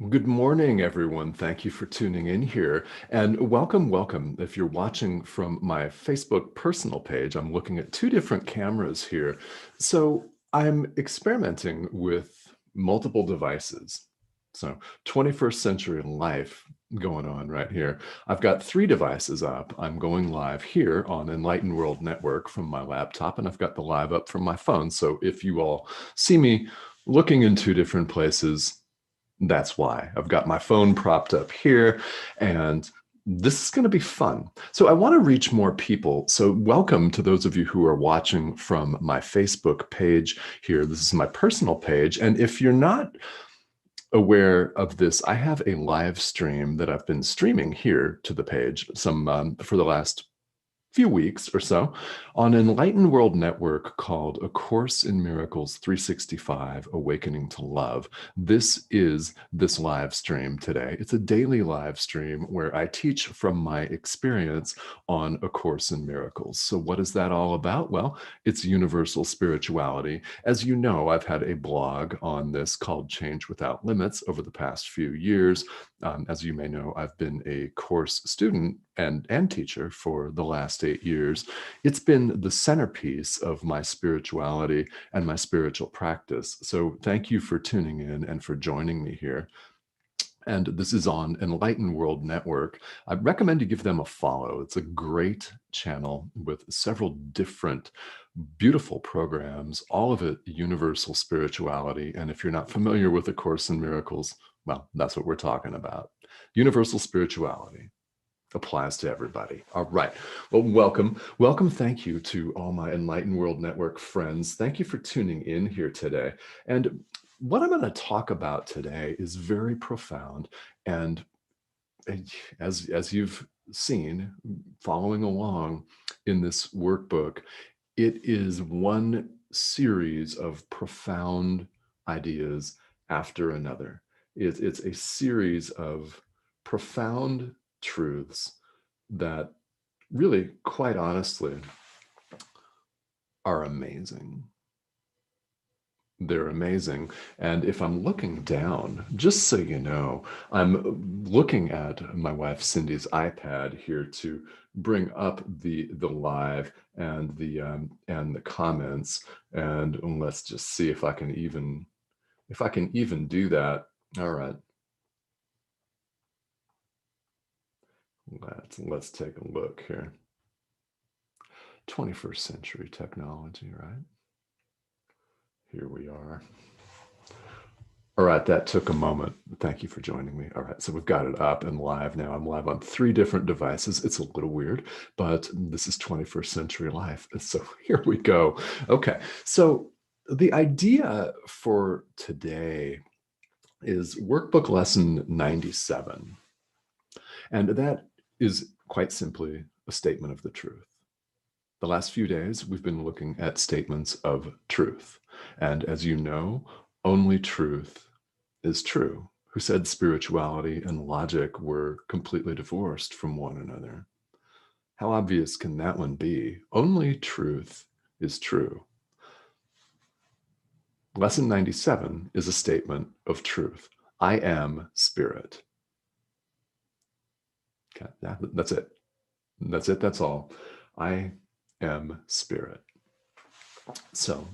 Good morning, everyone. Thank you for tuning in here. And welcome. If you're watching from my Facebook personal page, I'm looking at two different cameras here. So I'm experimenting with multiple devices. So 21st century life going on right here. I've got three devices up. I'm going live here on Enlightened World Network from my laptop, and I've got the live up from my phone. So if you all see me looking in two different places, that's why. I've got my phone propped up here, and this is going to be fun. So I want to reach more people. So welcome to those of you who are watching from my Facebook page here. This is my personal page. And if you're not aware of this, I have a live stream that I've been streaming here to the page for the last few weeks or so on Enlightened World Network called A Course in Miracles 365, Awakening to Love. This is this live stream today. It's a daily live stream where I teach from my experience on A Course in Miracles. So what is that all about? Well, it's universal spirituality. As you know, I've had a blog on this called Change Without Limits over the past few years. As you may know, I've been a course student and teacher for the last 8 years. It's been the centerpiece of my spirituality and my spiritual practice. So thank you for tuning in and for joining me here. And this is on Enlightened World Network. I recommend you give them a follow. It's a great channel with several different beautiful programs, all of it universal spirituality. And if you're not familiar with A Course in Miracles, well, that's what we're talking about. Universal spirituality applies to everybody. All right. Well, welcome. Thank you to all my Enlightened World Network friends. Thank you for tuning in here today. And what I'm going to talk about today is very profound. And as you've seen, following along in this workbook, it is one series of profound ideas after another. It's a series of profound truths that really, quite honestly, are amazing. They're amazing. And if I'm looking down, just so you know, I'm looking at my wife Cindy's iPad here to bring up the live and the comments. And let's just see if I can even do that. All right. Let's take a look here. 21st century technology, right? Here we are. All right, that took a moment. Thank you for joining me. All right, so we've got it up and live now. I'm live on 3 different devices. It's a little weird, but this is 21st century life. So here we go. Okay, so the idea for today is Workbook Lesson 97. And that is quite simply a statement of the truth. The last few days, we've been looking at statements of truth. And as you know, only truth is true. Who said spirituality and logic were completely divorced from one another? How obvious can that one be? Only truth is true. Lesson 97 is a statement of truth. I am spirit. Okay, that's it. That's it. That's all. I am spirit. So,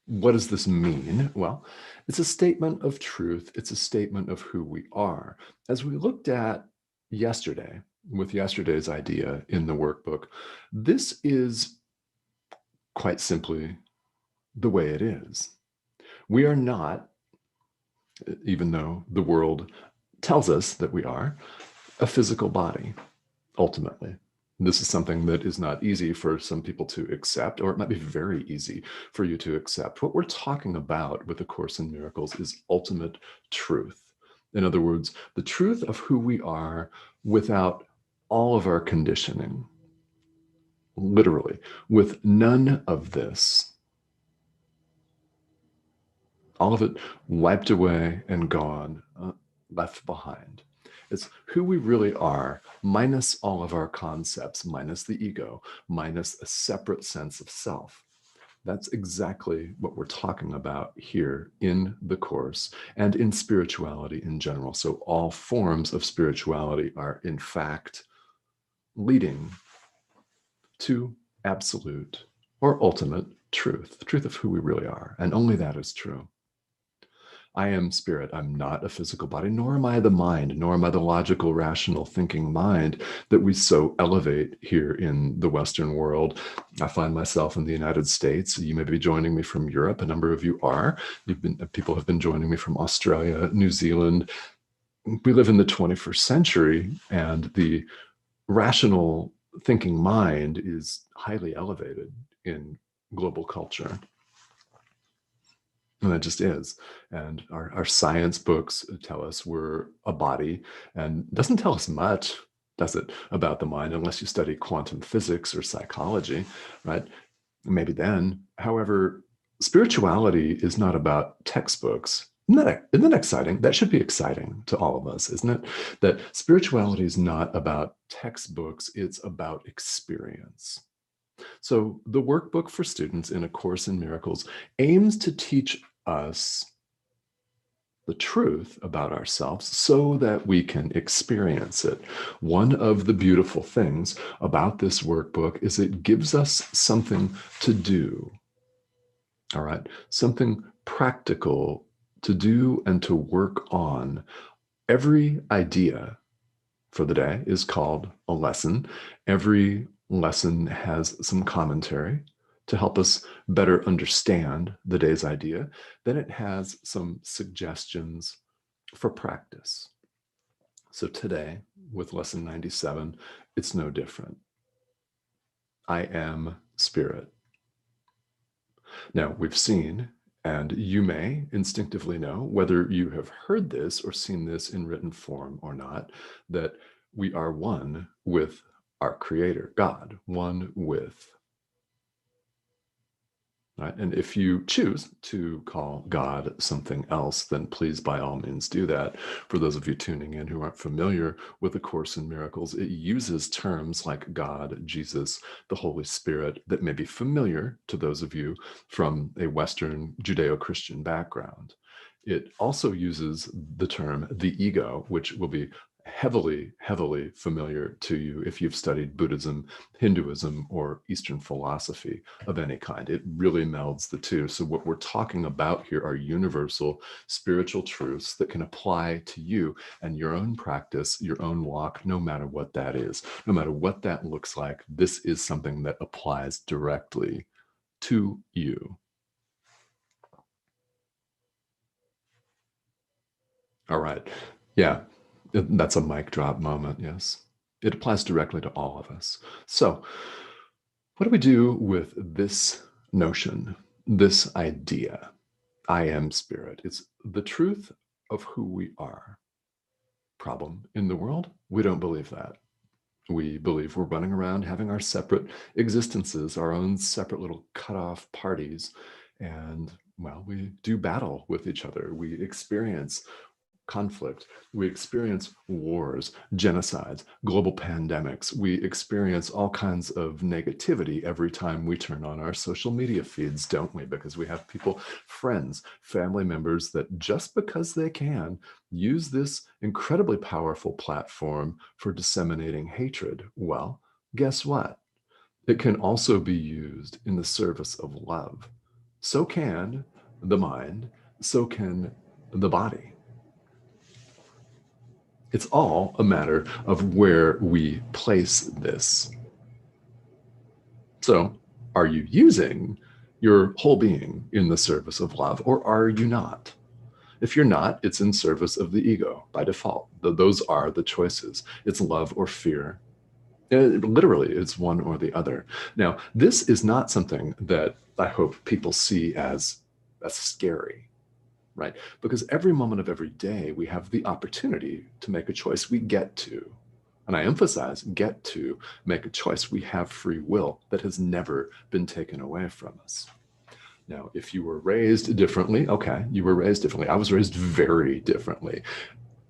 what does this mean? Well, it's a statement of truth. It's a statement of who we are. As we looked at yesterday, with yesterday's idea in the workbook, this is quite simply the way it is. We are not, even though the world tells us that we are, a physical body, ultimately. This is something that is not easy for some people to accept, or it might be very easy for you to accept. What we're talking about with A Course in Miracles is ultimate truth. In other words, the truth of who we are without all of our conditioning. Literally, with none of this. All of it wiped away and gone, left behind. It's who we really are, minus all of our concepts, minus the ego, minus a separate sense of self. That's exactly what we're talking about here in the course and in spirituality in general. So all forms of spirituality are in fact leading to absolute or ultimate truth, the truth of who we really are. And only that is true. I am spirit. I'm not a physical body, nor am I the mind, nor am I the logical, rational, thinking mind that we so elevate here in the Western world. I find myself in the United States. You may be joining me from Europe. A number of you are. People have been joining me from Australia, New Zealand. We live in the 21st century, and the rational thinking mind is highly elevated in global culture. And it just is. And our science books tell us we're a body, and doesn't tell us much, does it, about the mind, unless you study quantum physics or psychology, right? Maybe then. However, spirituality is not about textbooks. Isn't that exciting? That should be exciting to all of us, isn't it? That spirituality is not about textbooks, it's about experience. So the workbook for students in A Course in Miracles aims to teach us the truth about ourselves so that we can experience it. One of the beautiful things about this workbook is it gives us something to do. All right, something practical to do and to work on. Every idea for the day is called a lesson. Every lesson has some commentary to help us better understand the day's idea. Then it has some suggestions for practice. So today, with lesson 97, it's no different. I am spirit. Now, we've seen, and you may instinctively know, whether you have heard this or seen this in written form or not, that we are one with our Creator, God, one with. Right? And if you choose to call God something else, then please, by all means, do that. For those of you tuning in who aren't familiar with A Course in Miracles, it uses terms like God, Jesus, the Holy Spirit that may be familiar to those of you from a Western Judeo-Christian background. It also uses the term the ego, which will be heavily, heavily familiar to you if you've studied Buddhism, Hinduism, or Eastern philosophy of any kind. It really melds the two. So what we're talking about here are universal spiritual truths that can apply to you and your own practice, your own walk, no matter what that is, no matter what that looks like. This is something that applies directly to you. All right. Yeah, that's a mic drop moment. Yes. It applies directly to all of us. So, what do we do with this notion, this idea? I am spirit. It's the truth of who we are. Problem in the world? We don't believe that. We believe we're running around having our separate existences, our own separate little cut-off parties. And, well, we do battle with each other. We experience conflict. We experience wars, genocides, global pandemics. We experience all kinds of negativity every time we turn on our social media feeds, don't we? Because we have people, friends, family members that just because they can use this incredibly powerful platform for disseminating hatred. Well, guess what? It can also be used in the service of love. So can the mind, so can the body. It's all a matter of where we place this. So, are you using your whole being in the service of love, or are you not? If you're not, it's in service of the ego by default. Those are the choices. It's love or fear. Literally, it's one or the other. Now, this is not something that I hope people see as scary. Right? Because every moment of every day, we have the opportunity to make a choice. We get to, and I emphasize, get to make a choice. We have free will that has never been taken away from us. Now, if you were raised differently, okay, you were raised differently. I was raised very differently.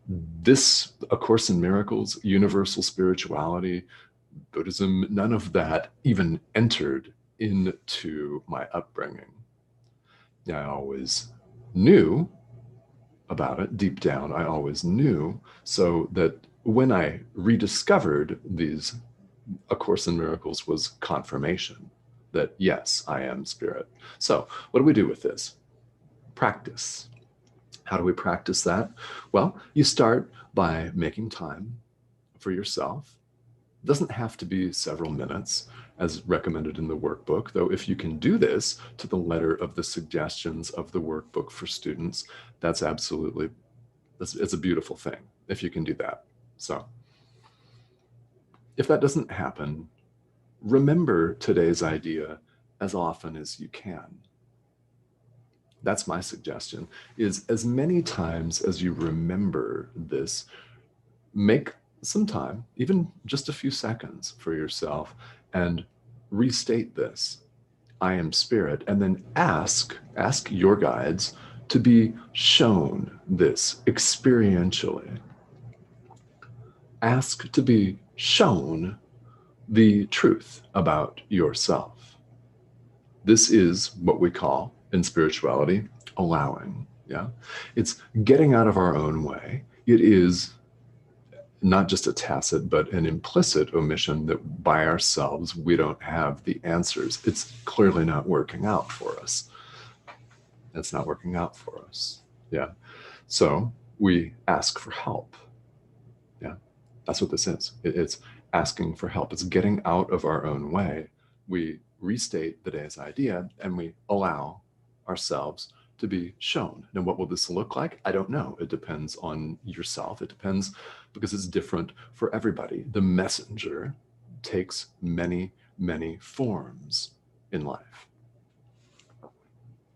This, A Course in Miracles, universal spirituality, Buddhism, none of that even entered into my upbringing. I always knew about it deep down. I always knew, so that when I rediscovered these, A Course in Miracles was confirmation that yes, I am spirit. So what do we do with this? Practice. How do we practice that? Well, you start by making time for yourself. It doesn't have to be several minutes as recommended in the workbook, though if you can do this to the letter of the suggestions of the workbook for students, it's a beautiful thing if you can do that. So if that doesn't happen, remember today's idea as often as you can. That's my suggestion, is as many times as you remember this, make some time, even just a few seconds for yourself, and restate this. I am spirit. And then ask your guides to be shown this experientially. Ask to be shown the truth about yourself. This is what we call in spirituality allowing. Yeah, it's getting out of our own way. It is not just a tacit, but an implicit omission that by ourselves we don't have the answers. It's clearly not working out for us. It's not working out for us. Yeah. So we ask for help. Yeah. That's what this is. It's asking for help. It's getting out of our own way. We restate the day's idea and we allow ourselves to be shown. Now, what will this look like? I don't know. It depends on yourself. It depends because it's different for everybody. The messenger takes many, many forms in life.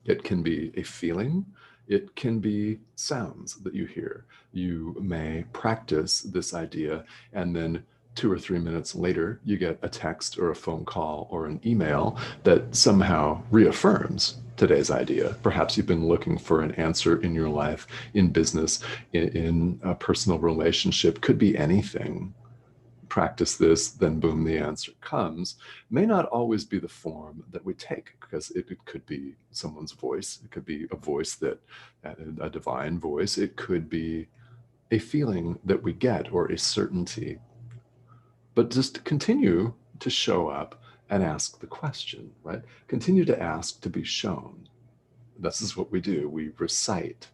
It can be a feeling. It can be sounds that you hear. You may practice this idea and then 2 or 3 minutes later, you get a text or a phone call or an email that somehow reaffirms today's idea. Perhaps you've been looking for an answer in your life, in business, in a personal relationship, could be anything. Practice this, then boom, the answer comes. May not always be the form that we take, because it could be someone's voice. It could be a voice a divine voice. It could be a feeling that we get or a certainty. But just continue to show up and ask the question, right? Continue to ask to be shown. This is what we do. We recite,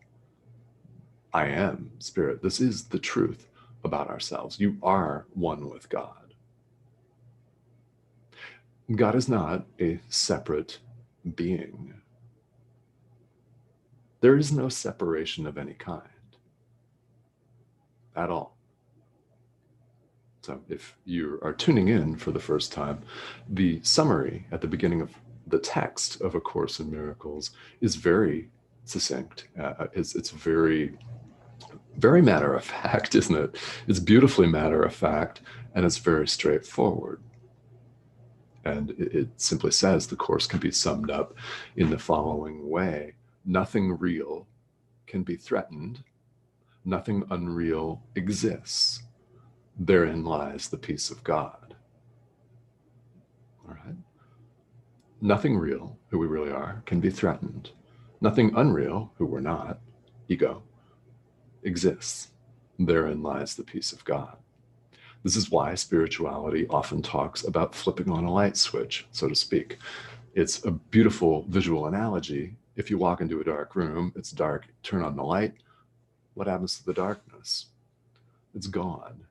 I am spirit. This is the truth about ourselves. You are one with God. God is not a separate being. There is no separation of any kind at all. So if you are tuning in for the first time, the summary at the beginning of the text of A Course in Miracles is very succinct. It's very, very matter of fact, isn't it? It's beautifully matter of fact, and it's very straightforward. And it simply says the Course can be summed up in the following way. Nothing real can be threatened. Nothing unreal exists. Therein lies the peace of God. All right. Nothing real, who we really are, can be threatened. Nothing unreal, who we're not, ego, exists. Therein lies the peace of God. This is why spirituality often talks about flipping on a light switch, so to speak. It's a beautiful visual analogy. If you walk into a dark room, it's dark, turn on the light. What happens to the darkness? It's gone.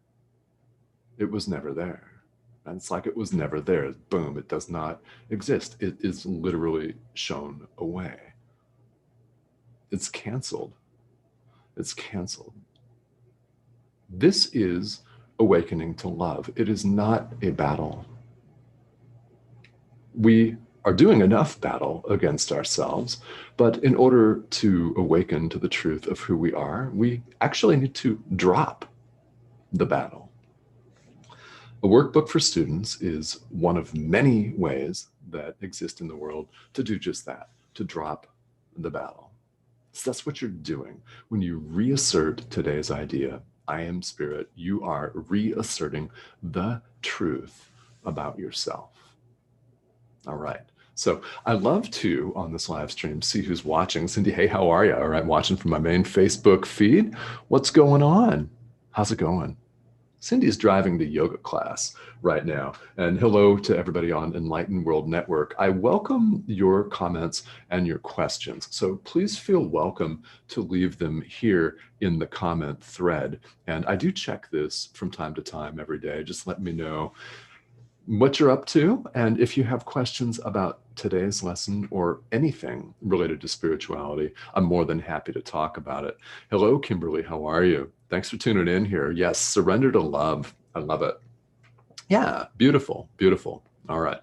It was never there. And it's like it was never there. Boom, it does not exist. It is literally shown away. It's canceled. It's canceled. This is awakening to love. It is not a battle. We are doing enough battle against ourselves, but in order to awaken to the truth of who we are, we actually need to drop the battle. A workbook for students is one of many ways that exist in the world to do just that, to drop the battle. So that's what you're doing. When you reassert today's idea, I am spirit, you are reasserting the truth about yourself. All right. So I love to, on this live stream, see who's watching. Cindy, hey, how are you? All right, watching from my main Facebook feed. What's going on? How's it going? Cindy's driving the yoga class right now. And hello to everybody on Enlightened World Network. I welcome your comments and your questions. So please feel welcome to leave them here in the comment thread. And I do check this from time to time every day. Just let me know what you're up to. And if you have questions about today's lesson or anything related to spirituality, I'm more than happy to talk about it. Hello, Kimberly. How are you? Thanks for tuning in here. Yes, surrender to love. I love it. Yeah, beautiful, beautiful. All right.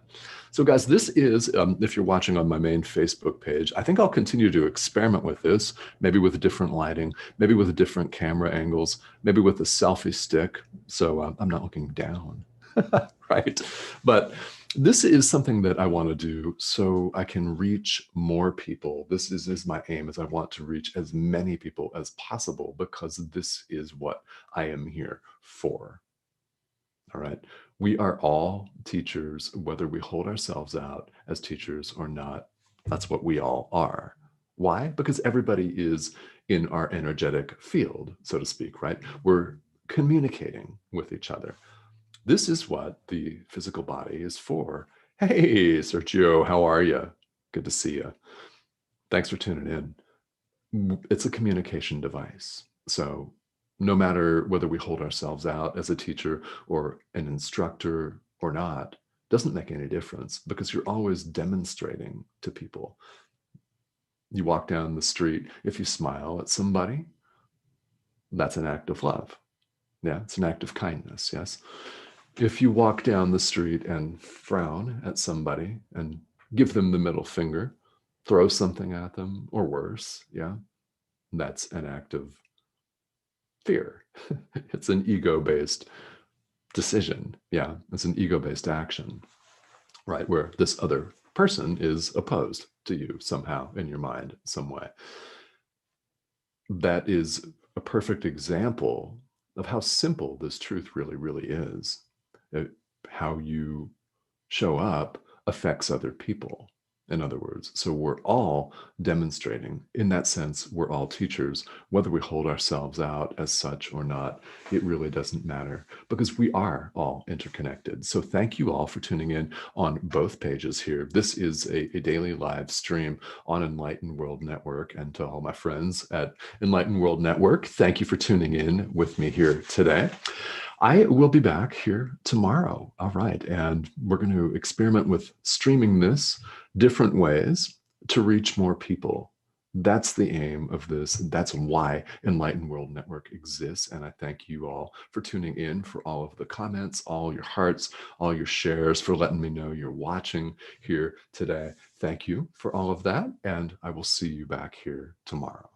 So guys, this is, if you're watching on my main Facebook page, I think I'll continue to experiment with this, maybe with different lighting, maybe with different camera angles, maybe with a selfie stick. So I'm not looking down. Right? But this is something that I want to do so I can reach more people. This is my aim, is I want to reach as many people as possible because this is what I am here for. All right. We are all teachers, whether we hold ourselves out as teachers or not. That's what we all are. Why? Because everybody is in our energetic field, so to speak, right? We're communicating with each other. This is what the physical body is for. Hey, Sergio, how are you? Good to see you. Thanks for tuning in. It's a communication device. So no matter whether we hold ourselves out as a teacher or an instructor or not, doesn't make any difference because you're always demonstrating to people. You walk down the street, if you smile at somebody, that's an act of love. Yeah, it's an act of kindness, yes? If you walk down the street and frown at somebody and give them the middle finger, throw something at them, or worse, yeah, that's an act of fear. It's an ego-based decision. Yeah, it's an ego-based action, right? Where this other person is opposed to you somehow in your mind, some way. That is a perfect example of how simple this truth really, really is. How you show up affects other people, in other words. So we're all demonstrating. In that sense, we're all teachers. Whether we hold ourselves out as such or not, it really doesn't matter because we are all interconnected. So thank you all for tuning in on both pages here. This is a daily live stream on Enlightened World Network. And to all my friends at Enlightened World Network, thank you for tuning in with me here today. I will be back here tomorrow. All right. And we're going to experiment with streaming this different ways to reach more people. That's the aim of this. That's why Enlightened World Network exists. And I thank you all for tuning in, for all of the comments, all your hearts, all your shares, for letting me know you're watching here today. Thank you for all of that. And I will see you back here tomorrow.